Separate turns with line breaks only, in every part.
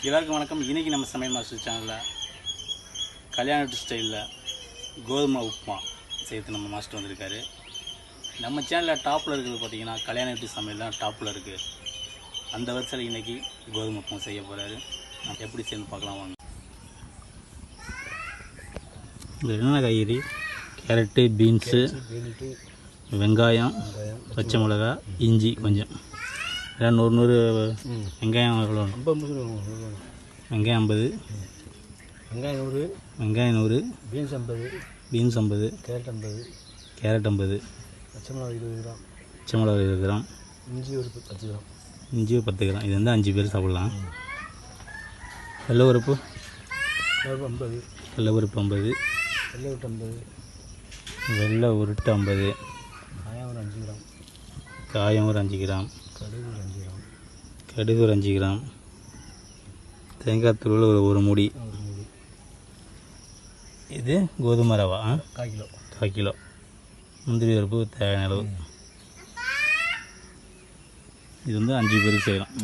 எல்லாருக்கும் வணக்கம். இன்றைக்கி நம்ம சமையல் மாஸ்டர் சேனலில் கல்யாண ஸ்டைலில் கோதுமை உப்புமா செய்யறது நம்ம மாஸ்டர் வந்திருக்காரு. நம்ம சேனலில் டாப்பில் இருக்கிறது பார்த்திங்கன்னா கல்யாண சமையல் தான் டாப்பில் இருக்குது. அந்த வரிசையில் இன்றைக்கி கோதுமை உப்புமா செய்ய போகிறாரு. நான் எப்படி செய்யணும் பார்க்கலாம் வாங்க. இதில் என்னென்ன காய்கறி? கேரட்டு, பீன்ஸு, வெங்காயம், பச்சை மிளகா, இஞ்சி கொஞ்சம், எல்லாம் 100 வெங்காயம் எவ்வளோ? வெங்காயம் 50, வெங்காயம் 100, பீன்ஸ் 50, கேரட் 50, பச்சை மிளகா 20 கிராம், இஞ்சி 10 கிராம். இது வந்து 5 பேர் சாப்பிட்லாம். வெள்ளைப்பருப்பு 50, வெள்ளை உருட்டு 50, காயம் ஒரு 5 கிராம், கடுகு ஒரு 5 கிராம், தேங்காய் தூள் ஒரு மூடி. இது கோதுமை ரவா 1/4 கிலோ, முந்திரி பருப்பு தேவையான அளவு. இது வந்து 5 பேருக்கு செய்யலாம்.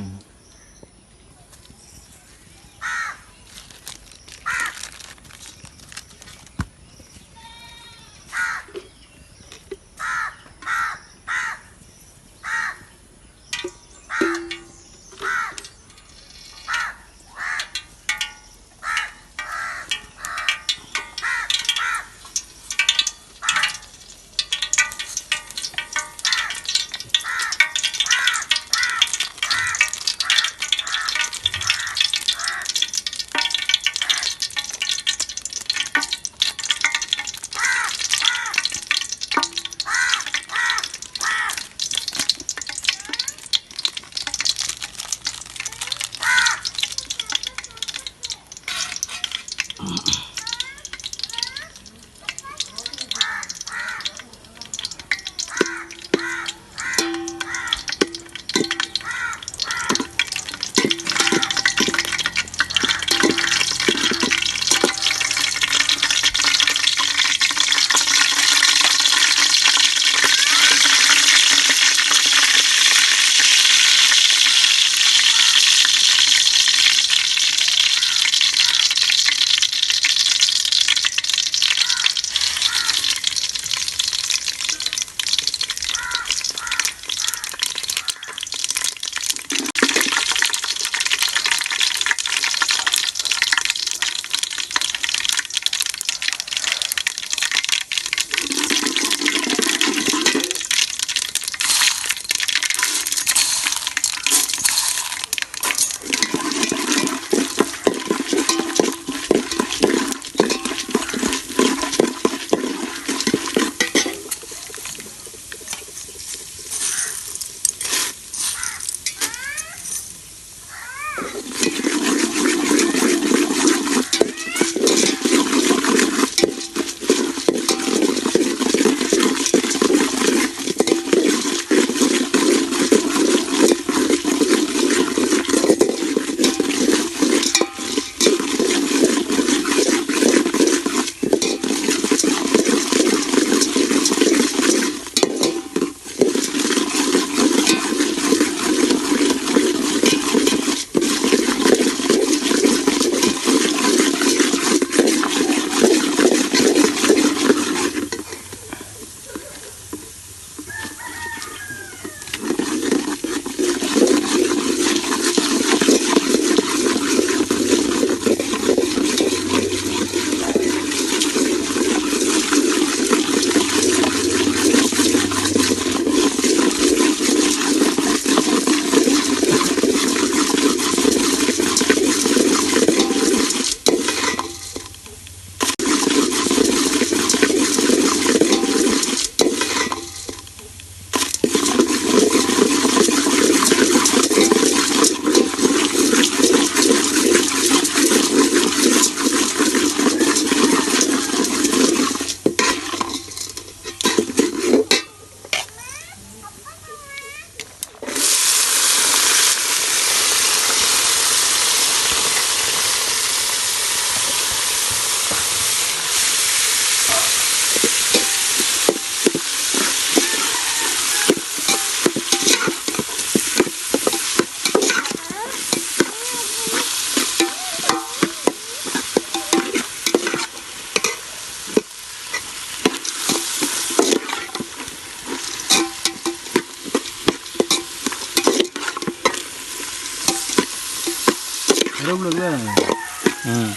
ம்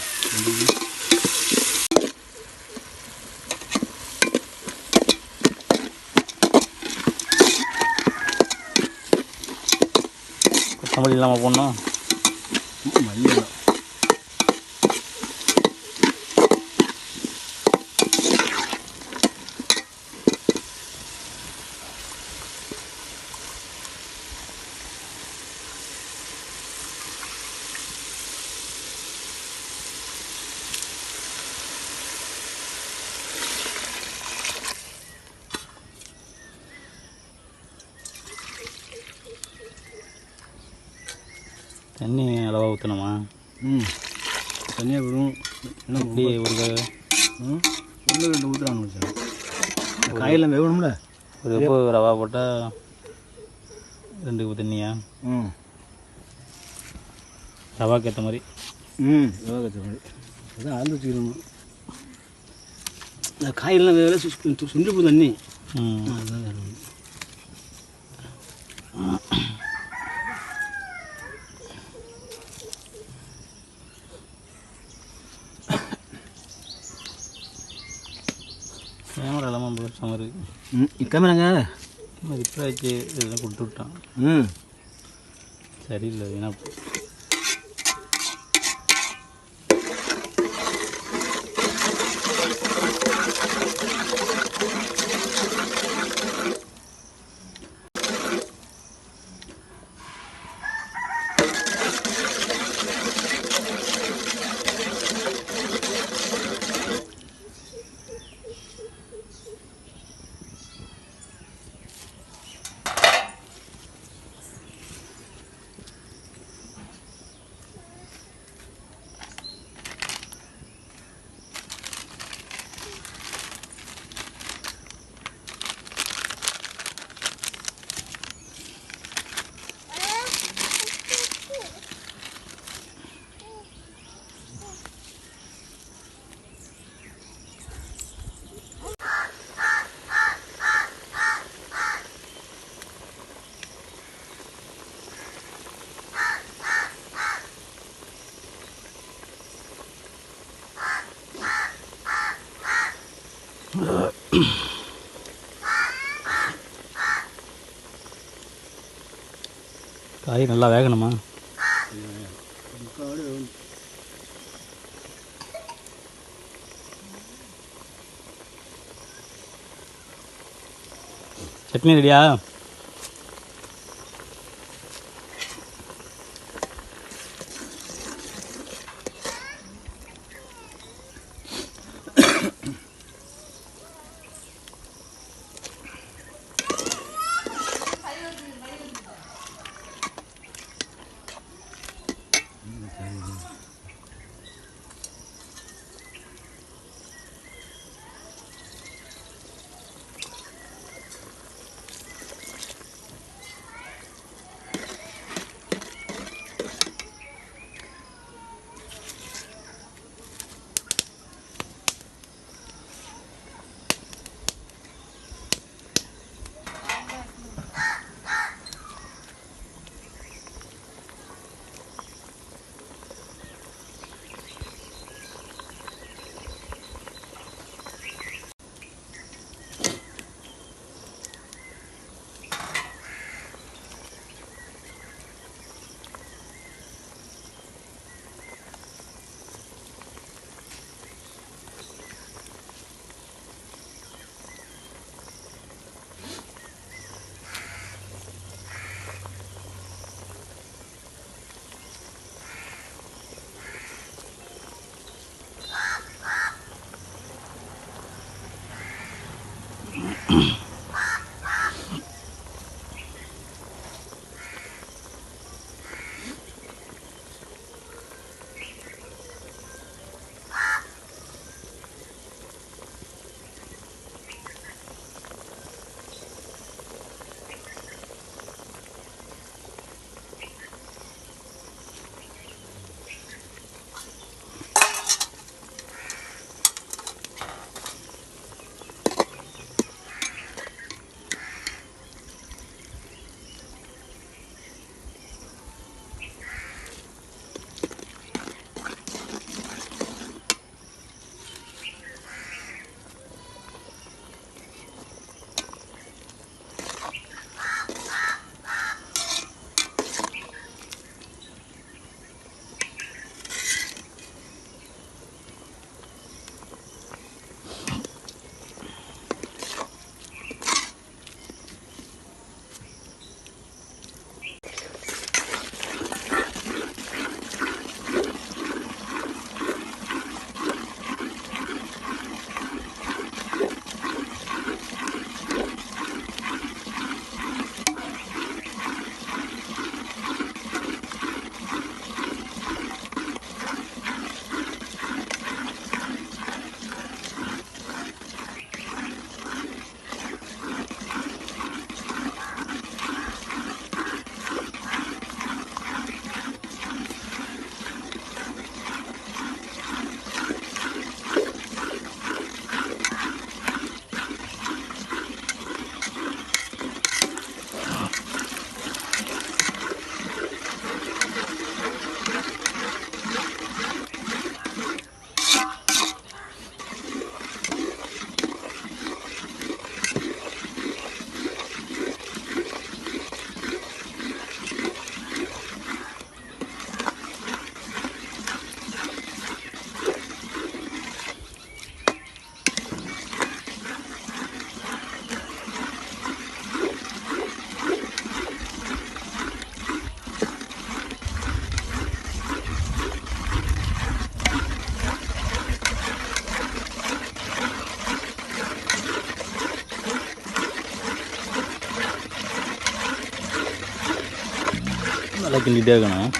கொத்தமல்லி இல்லாமல் போடணும்.
மல்லியெல்லாம்
தண்ணி அளவாக ஊற்றணுமா?
தனியாக வரும்.
அப்படியே ஒரு
2 ஊற்றுறாங்க சார். காயெல்லாம் வேகணும்ல.
ஒரு கப்பு ரவா போட்டால் 2 கப்பு தண்ணியா? ரவாக்கு ஏற்ற மாதிரி.
ரவாக்கு ஏற்ற மாதிரி அதான் அளந்து வச்சுக்கணும். இந்த காயெல்லாம் வேக சுண்டி போகும் தண்ணி. அதுதான்
கேமரா இல்லாமல் போச்ச மாதிரி.
கேமராங்க
ரிப்பேர் ஆச்சு, இதெல்லாம் கொடுத்து விட்டான். சரியில்லை ஏன்னா காய் நல்லா வேகணுமா? சட்னி ரெடியா? கிண்டிகிட்டே இருக்கணும்.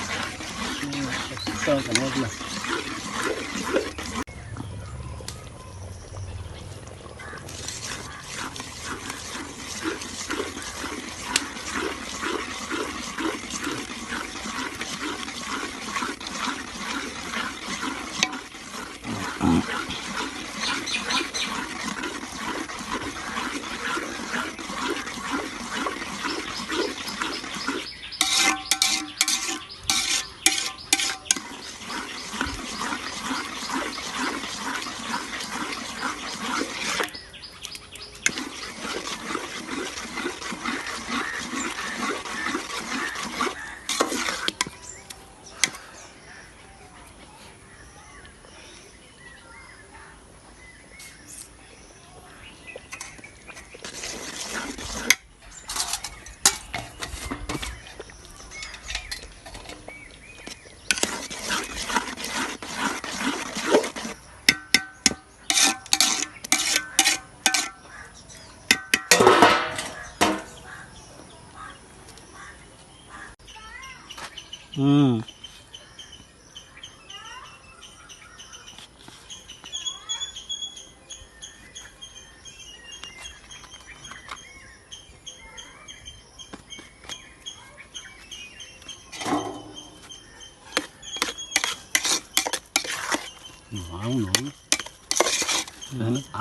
வாங்கணும்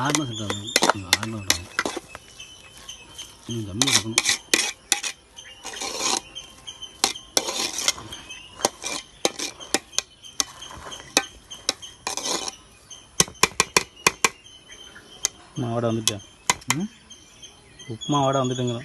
6 மாதம் செட் ஆகும். 6 மாதம் ஆகும். கம்மி இருக்கணும்.
உப்புமாவோட வந்துட்டேன். உப்புமாவோட வந்துட்டுங்க.